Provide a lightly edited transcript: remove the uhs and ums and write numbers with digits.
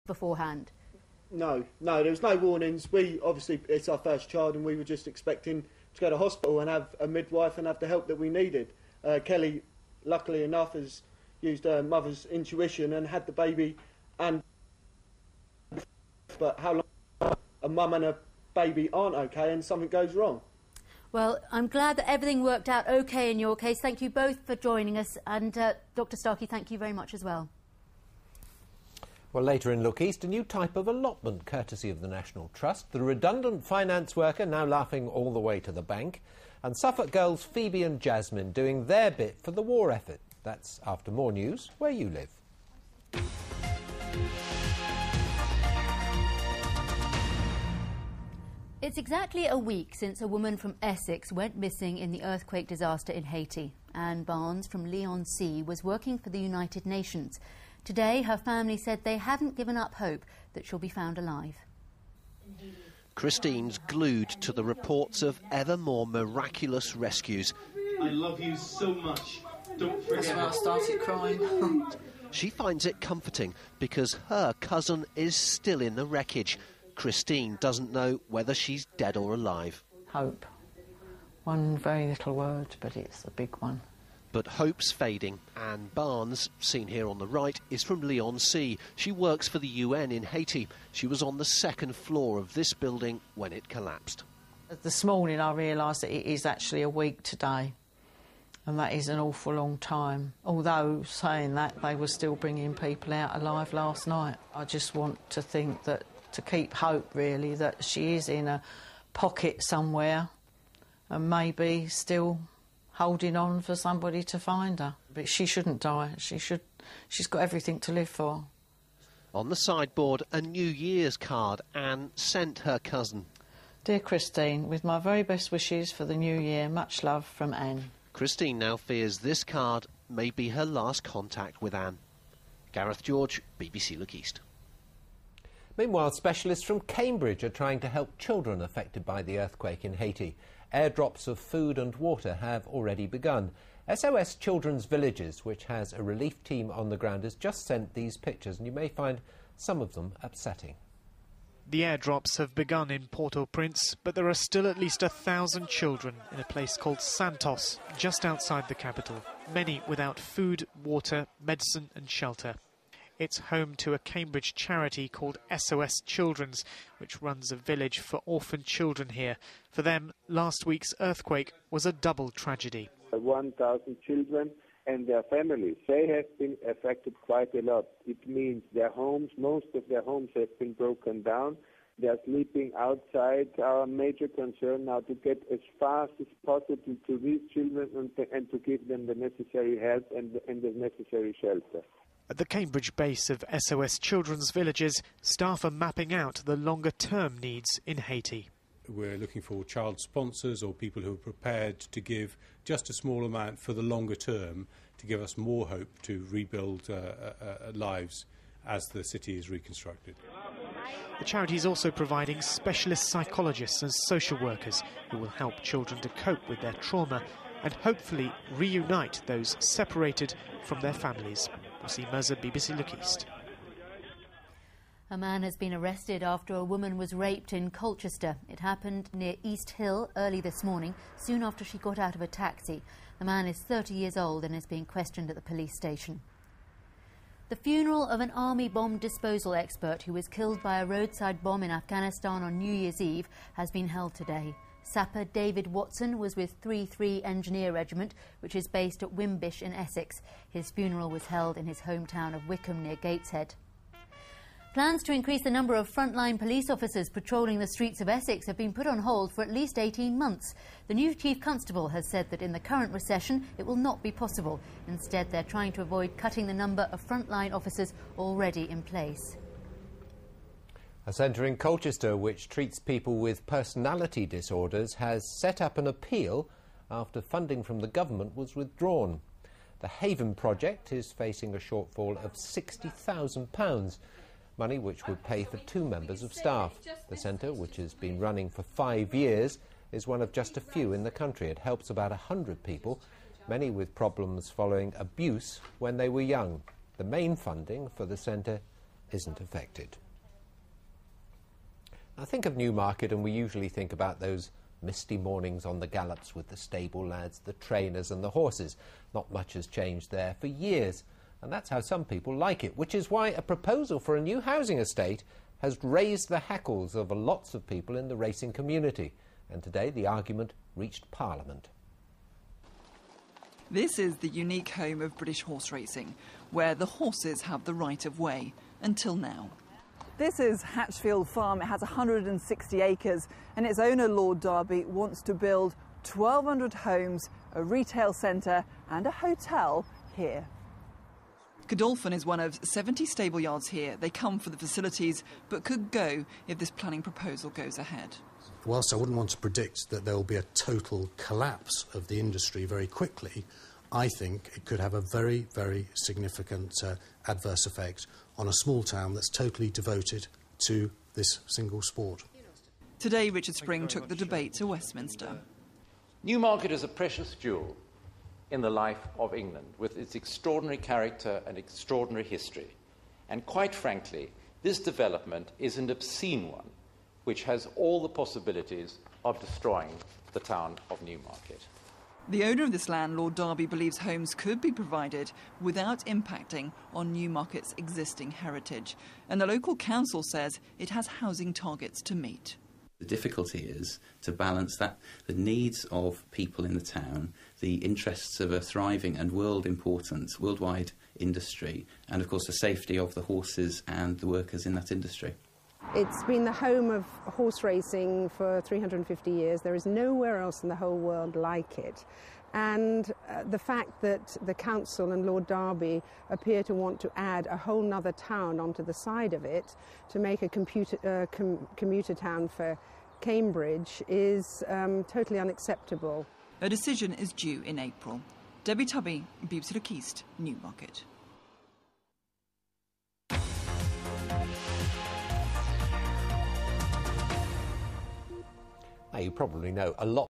beforehand? No, there was no warnings. We obviously, it's our first child, and we were just expecting to go to hospital and have a midwife and have the help that we needed. Kelly, luckily enough, has used her mother's intuition and had the baby. But how long a mum and a baby aren't okay and something goes wrong? Well, I'm glad that everything worked out okay in your case. Thank you both for joining us, and Dr. Starkey, thank you very much as well. Well, later in Look East, a new type of allotment courtesy of the National Trust. The redundant finance worker now laughing all the way to the bank. And Suffolk girls Phoebe and Jasmine doing their bit for the war effort. That's after more news where you live. It's exactly a week since a woman from Essex went missing in the earthquake disaster in Haiti. Anne Barnes from Leigh-on-Sea was working for the United Nations. Today, her family said they haven't given up hope that she'll be found alive. Christine's glued to the reports of ever more miraculous rescues. I love you so much. Don't forget. That's when I started crying. She finds it comforting because her cousin is still in the wreckage. Christine doesn't know whether she's dead or alive. Hope. One very little word, but it's a big one. But hope's fading. Anne Barnes, seen here on the right, is from Leigh-on-Sea. She works for the UN in Haiti. She was on the second floor of this building when it collapsed. This morning I realised that it is actually a week today, and that is an awful long time. Although, saying that, they were still bringing people out alive last night. I just want to think that, to keep hope really, that she is in a pocket somewhere and maybe still holding on for somebody to find her. But she shouldn't die. She's got everything to live for. On the sideboard, a New Year's card Anne sent her cousin. Dear Christine, with my very best wishes for the new year, much love from Anne. Christine now fears this card may be her last contact with Anne. Gareth George, BBC Look East. Meanwhile, specialists from Cambridge are trying to help children affected by the earthquake in Haiti. Airdrops of food and water have already begun. SOS Children's Villages, which has a relief team on the ground, has just sent these pictures, and you may find some of them upsetting. The airdrops have begun in Port-au-Prince, but there are still at least 1,000 children in a place called Santos, just outside the capital, many without food, water, medicine and shelter. It's home to a Cambridge charity called SOS Children's, which runs a village for orphan children here. For them, last week's earthquake was a double tragedy. 1,000 children and their families, they have been affected quite a lot. It means their homes, most of their homes have been broken down. They're sleeping outside. Our major concern now to get as fast as possible to these children and to give them the necessary help and the necessary shelter. At the Cambridge base of SOS Children's Villages, staff are mapping out the longer-term needs in Haiti. We're looking for child sponsors or people who are prepared to give just a small amount for the longer term to give us more hope to rebuild lives as the city is reconstructed. The charity is also providing specialist psychologists and social workers who will help children to cope with their trauma and hopefully reunite those separated from their families. Wasim Mirza, BBC Look East. A man has been arrested after a woman was raped in Colchester. It happened near East Hill early this morning, soon after she got out of a taxi. The man is 30 years old and is being questioned at the police station. The funeral of an army bomb disposal expert who was killed by a roadside bomb in Afghanistan on New Year's Eve has been held today. Sapper David Watson was with 3-3 Engineer Regiment, which is based at Wimbish in Essex. His funeral was held in his hometown of Wickham near Gateshead. Plans to increase the number of frontline police officers patrolling the streets of Essex have been put on hold for at least 18 months. The new Chief Constable has said that in the current recession it will not be possible. Instead, they're trying to avoid cutting the number of frontline officers already in place. A centre in Colchester which treats people with personality disorders has set up an appeal after funding from the government was withdrawn. The Haven project is facing a shortfall of £60,000, money which would pay for 2 members of staff. The centre, which has been running for 5 years, is one of just a few in the country. It helps about 100 people, many with problems following abuse when they were young. The main funding for the centre isn't affected. I think of Newmarket and we usually think about those misty mornings on the gallops with the stable lads, the trainers and the horses. Not much has changed there for years, and that's how some people like it, which is why a proposal for a new housing estate has raised the hackles of lots of people in the racing community. And today the argument reached Parliament. This is the unique home of British horse racing, where the horses have the right of way, until now. This is Hatchfield Farm. It has 160 acres, and its owner, Lord Derby, wants to build 1,200 homes, a retail centre and a hotel here. Godolphin is one of 70 stable yards here. They come for the facilities, but could go if this planning proposal goes ahead. Whilst I wouldn't want to predict that there will be a total collapse of the industry very quickly, I think it could have a very, very significant adverse effect on a small town that's totally devoted to this single sport. Today, Richard Spring took the debate to Westminster. Newmarket is a precious jewel in the life of England, with its extraordinary character and extraordinary history. And quite frankly, this development is an obscene one, which has all the possibilities of destroying the town of Newmarket. The owner of this land, Lord Derby, believes homes could be provided without impacting on Newmarket's existing heritage. And the local council says it has housing targets to meet. The difficulty is to balance that, the needs of people in the town, the interests of a thriving and worldwide industry, and of course the safety of the horses and the workers in that industry. It's been the home of horse racing for 350 years. There is nowhere else in the whole world like it. And the fact that the council and Lord Derby appear to want to add a whole nother town onto the side of it to make a commuter town for Cambridge is totally unacceptable. A decision is due in April. Debbie Tubby, BBC Look East, Newmarket. Now, you probably know a lot